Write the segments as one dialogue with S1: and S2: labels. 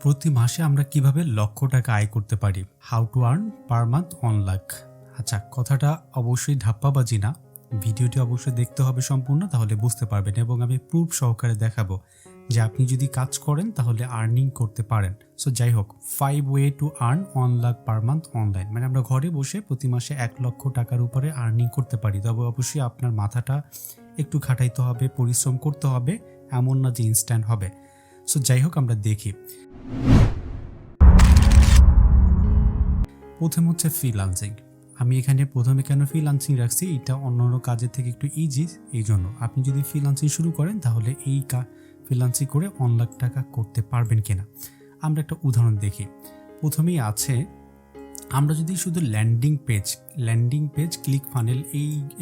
S1: প্রতি মাসে আমরা কিভাবে লক্ষ টাকা আয় করতে পারি, how to earn per month 1 lakh. আচ্ছা, কথাটা অবশ্যই ধাপ্পাবাজি না, ভিডিওটি অবশ্যই দেখতে হবে সম্পূর্ণ, তাহলে বুঝতে পারবেন এবং আমি প্রুফ সহকারে দেখাবো যে আপনি যদি কাজ করেন তাহলে আর্নিং করতে পারেন। সো যাই হোক, 5 way to earn 1 lakh per month online, মানে আমরা ঘরে বসে প্রতি মাসে 1 লক্ষ টাকার উপরে আর্নিং করতে পারি। তবে অবশ্যই আপনার মাথাটা একটু খাটাইতে হবে, পরিশ্রম করতে হবে, এমন না যে ইনস্ট্যান্ট হবে। সো যাই হোক, আমরা দেখি। প্রথম হচ্ছে ফ্রিল্যান্সিং। আমি এখানে প্রথমে কেন ফ্রিল্যান্সিং রাখছি, এটা অন্যান্য কাজের থেকে একটু ইজি, এই জন্য। আপনি যদি ফ্রিল্যান্সিং শুরু করেন তাহলে এই ফ্রিল্যান্সিং করে 1 লাখ টাকা করতে পারবেন কিনা আমরা একটা উদাহরণ দেখি। প্রথমেই আছে, আমরা যদি শুধু ল্যান্ডিং পেজ ক্লিক ফানেল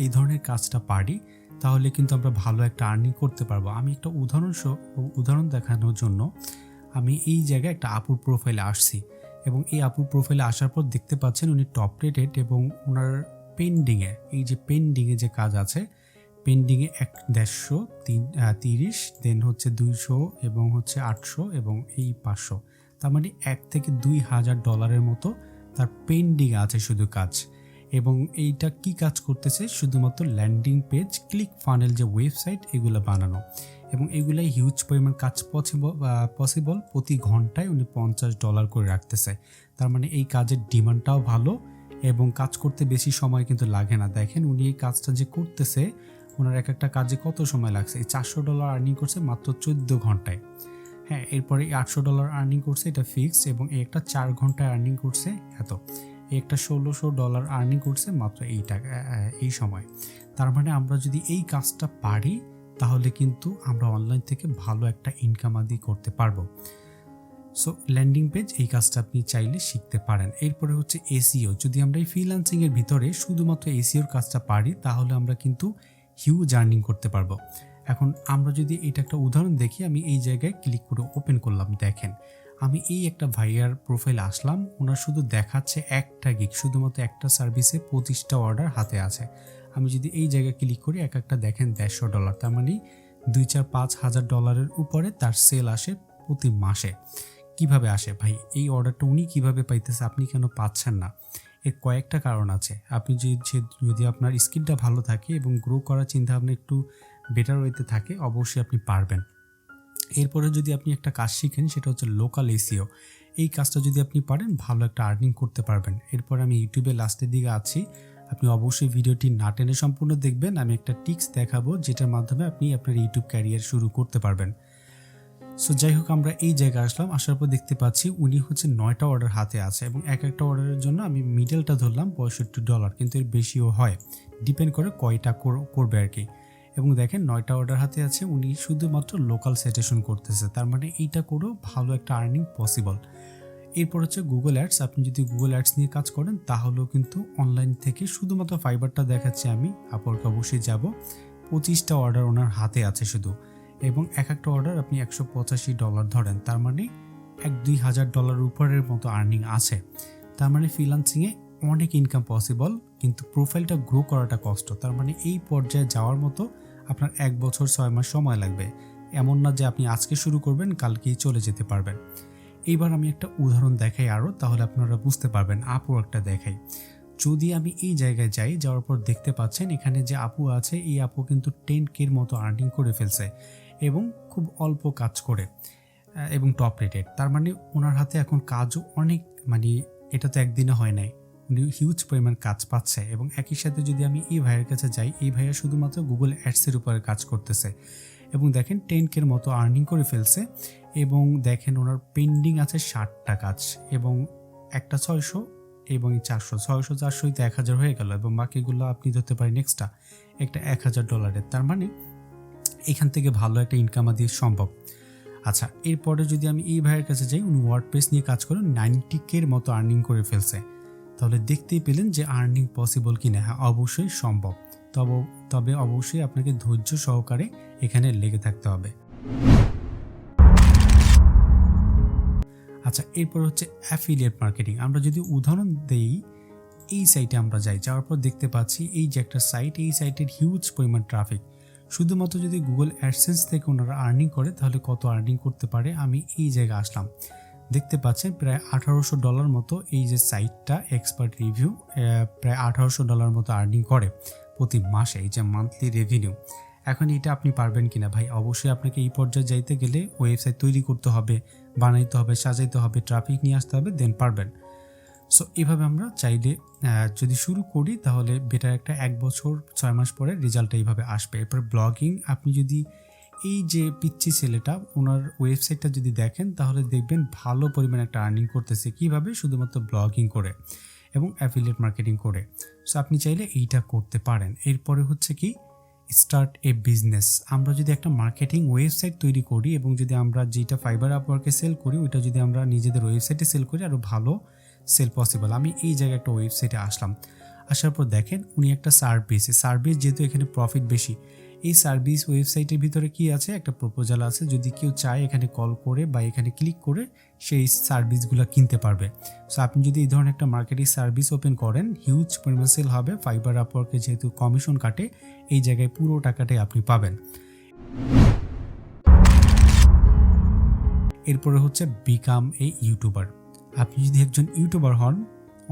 S1: এই ধরনের কাজটা পারি তাহলে কিন্তু আমরা ভালো একটা আর্নিং করতে পারবো। আমি একটা উদাহরণ দেখানোর জন্য আমি এই জায়গায় একটা আপুর প্রোফাইলে আসছি এবং এই আপুর প্রোফাইলে আসার পর দেখতে পাচ্ছেন উনি টপ রেটেড এবং ওনার পেন্ডিংয়ে, এই যে পেন্ডিংয়ে যে কাজ আছে, পেন্ডিংয়ে 150-30, দেন হচ্ছে 200 এবং হচ্ছে 800 এবং এই 500, তার মানে $1,000 থেকে $2,000 মতো তার পেন্ডিং আছে শুধু কাজ। এবং এইটা কি কাজ করতেছে, শুধুমাত্র ল্যান্ডিং পেজ ক্লিক ফানেল যে ওয়েবসাইট এগুলো বানানো, এবং এগুলাই হিউজ পরিমাণ কাজ পসিবল। প্রতি ঘন্টায় উনি $50 করে রাখতেছে। তার মানে এই কাজের ডিমান্ডটাও ভালো এবং কাজ করতে বেশি সময় কিন্তু লাগে না। দেখেন উনি এই কাজটা যে করতেছে, ওনার একটা কাজে কত সময় লাগছে, এই $400 আর্নিং করছে মাত্র 14 ঘন্টায়। হ্যাঁ, এরপরে $800 আর্নিং করছে, এটা ফিক্স, এবং এই একটা 4 ঘন্টায় আর্নিং করছে এত, এই একটা $1,600 আর্নিং করছে মাত্র এই সময়। তার মানে আমরা যদি এই কাজটা পারি তাহলে কিন্তু আমরা অনলাইন থেকে ভালো একটা ইনকাম আদি করতে পারবো। সো ল্যান্ডিং পেজ, এই কাজটা আপনি চাইলে শিখতে পারেন। এরপরে হচ্ছে এসইও। যদি আমরা এই ফ্রিল্যান্সিংয়ের ভিতরে শুধুমাত্র এসইওর কাজটা পারি তাহলে আমরা কিন্তু হিউজ আর্নিং করতে পারবো। এখন আমরা যদি এটা একটা উদাহরণ দেখি, আমি এই জায়গায় ক্লিক করে ওপেন করলাম, দেখেন আমি এই একটা ভাইয়ার প্রোফাইলে আসলাম, ওনার শুধু দেখাচ্ছে একটা গিগ, শুধুমাত্র একটা সার্ভিসে 25টা অর্ডার হাতে আছে। আমি যদি এই জায়গায় ক্লিক করি, একটা দেখেন $150, তার মানে $2,000-5,000 উপরে তার সেল আসে প্রতি মাসে। কিভাবে আসে ভাই, এই অর্ডারটা উনি কিভাবে পাইতেছে, আপনি কেন পাচ্ছেন না? এর কয়েকটা কারণ আছে। আপনি যদি আপনার স্কিলটা ভালো থাকে এবং গ্রো করার চিন্তাভাবনা একটু বেটার ওয়েতে থাকে, অবশ্যই আপনি পারবেন। এরপরে যদি আপনি একটা কাজ শিখেন, সেটা হচ্ছে লোকাল এসইও। এই কাজটা যদি আপনি পারেন, ভালো একটা আর্নিং করতে পারবেন। এরপর আমি ইউটিউবে লাস্টের দিকে আছি, আপনি অবশ্যই ভিডিওটি না টেনে সম্পূর্ণ দেখবেন। আমি একটা টিপস দেখাবো যেটার মাধ্যমে আপনি আপনার ইউটিউব ক্যারিয়ার শুরু করতে পারবেন। সো যাই হোক, আমরা এই জায়গায় আসলাম, আসার পর দেখতে পাচ্ছি উনি হচ্ছে 9টা অর্ডার হাতে আছে এবং একটা অর্ডারের জন্য আমি মিডলটা ধরলাম $65, কিন্তু এর বেশিও হয়, ডিপেন্ড করে কয়টা করবে আর কি। এবং দেখেন 9টা অর্ডার হাতে আছে, উনি শুধুমাত্র লোকাল সেটেশন করতেছে, তার মানে এইটা করেও ভালো একটা আর্নিং পসিবল। এরপর হচ্ছে গুগল অ্যাডস। আপনি যদি গুগল অ্যাডস নিয়ে কাজ করেন তাহলেও কিন্তু অনলাইন থেকে, শুধুমাত্র ফাইবারটা দেখাচ্ছি আমি, আপওয়ার্কে অবশ্যই যাব, 25টা অর্ডার ওনার হাতে আছে শুধু, এবং একটা অর্ডার আপনি $185 ধরেন, তার মানে $1,000-2,000 উপরের মতো আর্নিং আছে। তার মানে ফ্রিল্যান্সিংয়ে অনেক ইনকাম পসিবল, কিন্তু প্রোফাইলটা গ্রো করাটা কষ্ট। তার মানে এই পর্যায়ে যাওয়ার মতো আপনার 1 বছর 6 মাস সময় লাগবে, এমন না যে আপনি আজকে শুরু করবেন কালকেই চলে যেতে পারবেন। এইবার আমি একটা উদাহরণ দেখাই আরও, তাহলে আপনারা বুঝতে পারবেন। আপওয়ার্কটা দেখাই। যদি আমি এই জায়গায় যাই, যাওয়ার পর দেখতে পাচ্ছেন এখানে যে আপু আছে, এই আপু কিন্তু 10K মতো আর্নিং করে ফেলছে এবং খুব অল্প কাজ করে এবং টপ রেটেড। তার মানে ওনার হাতে এখন কাজও অনেক, মানে এটা তো একদিনে হয় নাই, উনি হিউজ পরিমাণ কাজ পাচ্ছে। এবং একই সাথে যদি আমি এই ভাইয়ের কাছে যাই, এই ভাইয়া শুধুমাত্র গুগল অ্যাডসের উপরে কাজ করতেছে এবং দেখেন 10K মতো আর্নিং করে ফেলছে। এবং দেখেন ওনার পেন্ডিং আছে 60টা কাজ, এবং একটা 600 এবং 400, 600-400 তো 1,000 হয়ে গেল, এবং বাকিগুলো আপনি ধরতে পারেন এক্সট্রা একটা $1,000। তার মানে এখান থেকে ভালো একটা ইনকাম আদি সম্ভব। আচ্ছা, এরপরে যদি আমি এই ভাইয়ের কাছে যাই, উনি ওয়ার্ডপ্রেস নিয়ে কাজ করেন, 90K মতো আর্নিং করে ফেলছে। তাহলে দেখতেই পেলেন যে আর্নিং পসিবল কিনা। হ্যাঁ, অবশ্যই সম্ভব, তবে অবশ্যই আপনাকে ধৈর্য সহকারে এখানে লেগে থাকতে হবে। আচ্ছা, এরপর হচ্ছে অ্যাফিলিয়েট মার্কেটিং। আমরা যদি উদাহরণ দেই, এই সাইটে আমরা যাওয়ার পর দেখতে পাচ্ছি এই যে একটা সাইট, এই সাইটের হিউজ পরিমাণ ট্রাফিক। শুধুমাত্র যদি গুগল অ্যাডসেন্স থেকে ওনারা আর্নিং করে তাহলে কত আর্নিং করতে পারে, আমি এই জায়গায় আসলাম, দেখতে পাচ্ছেন প্রায় $1800 মতো এই যে সাইটটা এক্সপার্ট রিভিউ প্রায় $1800 মতো আর্নিং করে প্রতি মাসে, এই যে মান্থলি রেভিনিউ। এখন এটা আপনি পারবেন কিনা ভাই? অবশ্যই আপনাকে এই পর্যায়ে যাইতে গেলে ওয়েবসাইট তৈরি করতে হবে, বানাইতে হবে, সাজাইতে হবে, ট্রাফিক নিয়ে আসতে হবে, দেন পারবেন। সো এইভাবে আমরা চাইলে যদি শুরু করি তাহলে বেটার একটা 1 বছর 6 মাস পরে রেজাল্টটা এইভাবে আসবে। এরপর ব্লগিং, আপনি যদি এই যে পিচ্চি ছেলেটা ওনার ওয়েবসাইটটা যদি দেখেন তাহলে দেখবেন ভালো পরিমাণে একটা আর্নিং করতেছে। কিভাবে? শুধুমাত্র ব্লগিং করে এবং অ্যাফিলিয়েট মার্কেটিং করে। সো আপনি চাইলে এইটা করতে পারেন। এরপরে হচ্ছে কি, স্টার্ট এ বিজনেস। আমরা যদি একটা মার্কেটিং ওয়েবসাইট তৈরি করি এবং যদি আমরা যেটা ফাইবার আপওয়ার্কে সেল করি ওইটা যদি আমরা নিজেদের ওয়েবসাইটে সেল করি আরও ভালো সেল পসিবল। আমি এই জায়গায় একটা ওয়েবসাইটে আসলাম, আসার পর দেখেন উনি একটা সার্ভিস যেহেতু এখানে প্রফিট বেশি, এই সার্ভিস ওয়েবসাইটের ভিতরে কি আছে, একটা প্রপোজাল আছে। যদি কেউ চায় এখানে কল করে বা এখানে ক্লিক করে সেই সার্ভিসগুলো কিনতে পারবে। সো আপনি যদি এই ধরনের একটা মার্কেটিং সার্ভিস ওপেন করেন, হিউজ পরিমাণ সেল হবে। ফাইবার আপওয়ার্কে যেহেতু কমিশন কাটে, এই জায়গায় পুরো টাকাটাই আপনি পাবেন। এরপরে হচ্ছে বিকাম এ ইউটিউবার। আপনি যদি একজন ইউটিউবার হন,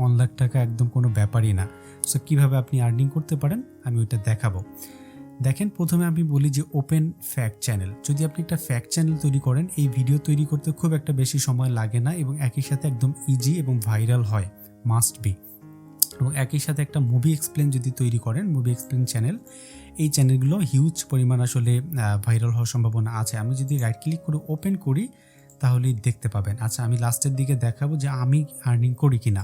S1: 1 লাখ টাকা একদম কোনো ব্যাপারই না। সো কীভাবে আপনি আর্নিং করতে পারেন আমি ওইটা দেখাবো। দেখেন, প্রথমে আমি বলি যে ওপেন ফ্যাক্ট চ্যানেল। যদি আপনি একটা ফ্যাক্ট চ্যানেল তৈরি করেন, এই ভিডিও তৈরি করতে খুব একটা বেশি সময় লাগে না এবং একই সাথে একদম ইজি এবং ভাইরাল হয়, মাস্ট বি। এবং একই সাথে একটা মুভি এক্সপ্লেন যদি তৈরি করেন, মুভি এক্সপ্লেন চ্যানেল, এই চ্যানেলগুলো হিউজ পরিমাণ আসলে ভাইরাল হওয়ার সম্ভাবনা আছে। আমি যদি রাইট ক্লিক করে ওপেন করি তাহলেই দেখতে পাবেন। আচ্ছা, আমি লাস্টের দিকে দেখাবো যে আমি আর্নিং করি কিনা।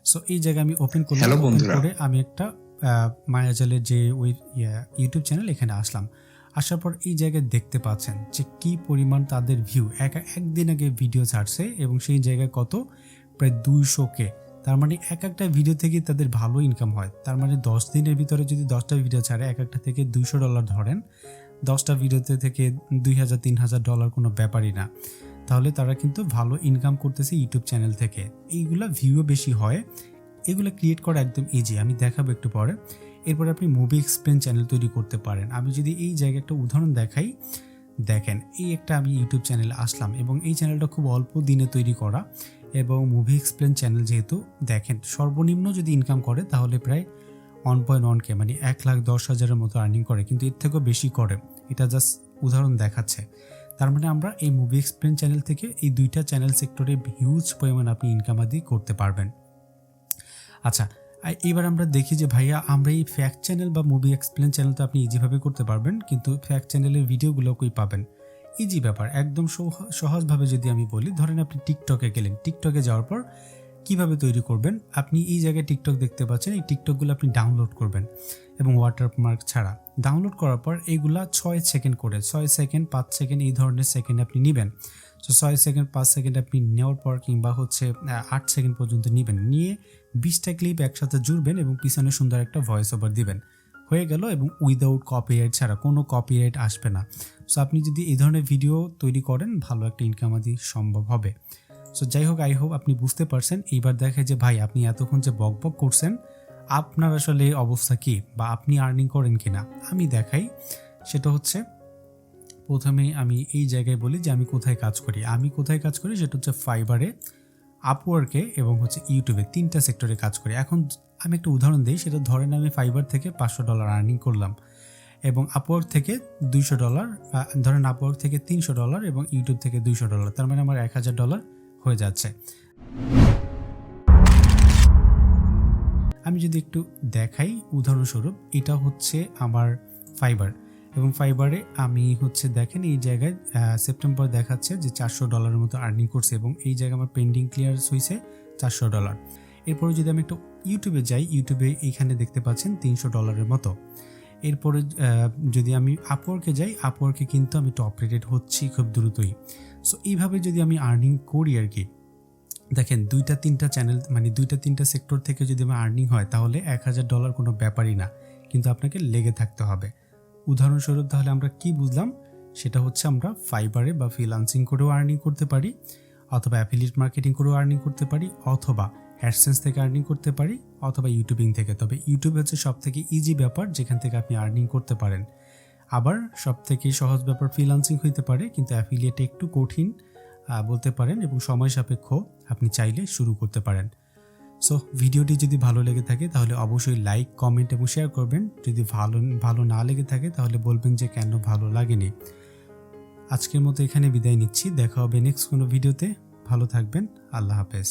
S1: সো এই জায়গায় আমি ওপেন করলাম, ওপেন করে আমি একটা মায়াজালের যে ওই ইউটিউব চ্যানেল, এখানে আসলাম। আসার পর এই জায়গায় দেখতে পাচ্ছেন যে কি পরিমাণ তাদের ভিউ। একদিন আগে ভিডিও ছাড়ছে এবং সেই জায়গায় কত, প্রায় 200K। তার মানে এক একটা ভিডিও থেকে তাদের ভালো ইনকাম হয়। তার মানে 10 দিনের ভিতরে যদি 10টা ভিডিও ছাড়ে, এক একটা থেকে $200 ধরেন, 10টা ভিডিওতে থেকে $2000-3000 কোনো ব্যাপারই না। তাহলে তারা কিন্তু ভালো ইনকাম করতেছে ইউটিউব চ্যানেল থেকে। এইগুলা ভিউও বেশি হয়, এগুলো ক্রিয়েট করা একদম ইজি, আমি দেখাবো একটু পরে। এরপর আপনি মুভি এক্সপ্লেন চ্যানেল তৈরি করতে পারেন। আমি যদি এই জায়গায় একটা উদাহরণ দেখাই, দেখেন এই একটা আমি ইউটিউব চ্যানেলে আসলাম এবং এই চ্যানেলটা খুব অল্প দিনে তৈরি করা এবং মুভি এক্সপ্লেন চ্যানেল যেহেতু, দেখেন সর্বনিম্ন যদি ইনকাম করে তাহলে প্রায় 1.1K, মানে 1,10,000-এর মতো আর্নিং করে, কিন্তু এর থেকেও বেশি করে। এটা জাস্ট উদাহরণ দেখাচ্ছে। তার মানে আমরা এই মুভি এক্সপ্লেন চ্যানেল থেকে এই দুইটা চ্যানেল সেক্টরে হিউজ পরিমাণ আপনি ইনকাম আদি করতে পারবেন। আচ্ছা, এবার আমরা দেখি যে ভাইয়া আমরা এই ফ্যাক্ট চ্যানেল বা মুভি এক্সপ্লেন চ্যানেল তো আপনি ইজিভাবে করতে পারবেন, কিন্তু ফ্যাক্ট চ্যানেলের ভিডিওগুলো কই পাবেন? ইজি ব্যাপার, একদম সহজভাবে যদি আমি বলি, ধরেন আপনি টিকটকে গেলেন, টিকটকে যাওয়ার পর কিভাবে তৈরি করবেন, আপনি এই জায়গায় টিকটক দেখতে পাচ্ছেন, এই টিকটকগুলো আপনি ডাউনলোড করবেন এবং ওয়াটারমার্ক ছাড়া। ডাউনলোড করার পর এইগুলা 6 সেকেন্ড করে, 6 সেকেন্ড 5 সেকেন্ড এই ধরনের সেকেন্ড আপনি নেবেন। সো 6 সেকেন্ড 5 সেকেন্ড আপনি নেওয়ার পর, কিংবা হচ্ছে 8 সেকেন্ড পর্যন্ত নেবেন, নিয়ে 20টা ক্লিপ একসাথে জুড়বেন এবং পিছনে সুন্দর একটা ভয়েস ওভার দিবেন, হয়ে গেল। এবং উইদাউট কপিরাইট ছাড়া, কোনো কপিরাইট আসবে না। সো আপনি যদি এই ধরনের ভিডিও তৈরি করেন, ভালো একটা ইনকাম আদি সম্ভব হবে। সো যাই হোক, আই হোপ আপনি বুঝতে পারছেন। এইবার দেখে যে ভাই আপনি এতক্ষণ যে বক করছেন, আপনার আসলে অবস্থা কি বা আপনি আর্নিং করেন কিনা আমি দেখাই। সেটা হচ্ছে, প্রথমে আমি এই জায়গায় বলি যে আমি কোথায় কাজ করি। আমি কোথায় কাজ করি সেটা হচ্ছে ফাইবারে, আপওয়ার্কে এবং হচ্ছে ইউটিউবে, 3টা সেক্টরে কাজ করি। এখন আমি একটা উদাহরণ দিই, সেটা ধরেন আমি ফাইবার থেকে $500 আর্নিং করলাম এবং আপওয়ার্ক থেকে $200, ধরেন আপওয়ার্ক থেকে $300 এবং ইউটিউব থেকে $200, তার মানে আমার $1000 হয়ে যাচ্ছে। আমি যদি একটু দেখাই উদাহরণস্বরূপ, এটা হচ্ছে আমার ফাইবার এবং ফাইবারে আমি হচ্ছে দেখেন এই জায়গায় সেপ্টেম্বর দেখাচ্ছে যে $400 মতো আর্নিং করছে এবং এই জায়গায় আমার পেন্ডিং ক্লিয়ার হয়েছে $400। এরপরে যদি আমি একটু ইউটিউবে যাই, ইউটিউবে এইখানে দেখতে পাচ্ছেন $300 মতো। এরপরে যদি আমি আপওয়ার্কে যাই, আপওয়ার্কে কিন্তু আমি টপ রেটেড হচ্ছি খুব দ্রুতই। সো এইভাবে যদি আমি আর্নিং করি আর কি, দেখেন 2-3টা চ্যানেল, মানে 2-3টা সেক্টর থেকে যদি আমার আর্নিং হয় তাহলে $1000 কোনো ব্যাপারই না, কিন্তু আপনাকে লেগে থাকতে হবে। উদাহরণস্বরূপ তাহলে আমরা কি বুঝলাম, সেটা হচ্ছে আমরা ফাইবারে বা ফ্রিল্যান্সিং করেও আর্নিং করতে পারি, অথবা অ্যাফিলিয়েট মার্কেটিং করেও আর্নিং করতে পারি, অথবা অ্যাডসেন্স থেকে আর্নিং করতে পারি, অথবা ইউটিউবিং থেকে। তবে ইউটিউব হচ্ছে সব থেকে ইজি ব্যাপার যেখান থেকে আপনি আর্নিং করতে পারেন। আবার সব থেকে সহজ ব্যাপার ফ্রিল্যান্সিং হইতে পারে, কিন্তু অ্যাফিলিয়েট একটু কঠিন, বলতে পারেন এবং সময় সাপেক্ষ আপনি চাইলে শুরু করতে পারেন। সো ভিডিওটি যদি ভালো লেগে থাকে তাহলে অবশ্যই লাইক, কমেন্ট এবং শেয়ার করবেন। যদি ভালো না লেগে থাকে তাহলে বলবেন যে কেন ভালো লাগেনি। আজকের মতো এখানে বিদায় নিচ্ছি। দেখা হবে নেক্সট কোনো ভিডিওতে। ভালো থাকবেন। আল্লাহ হাফেজ।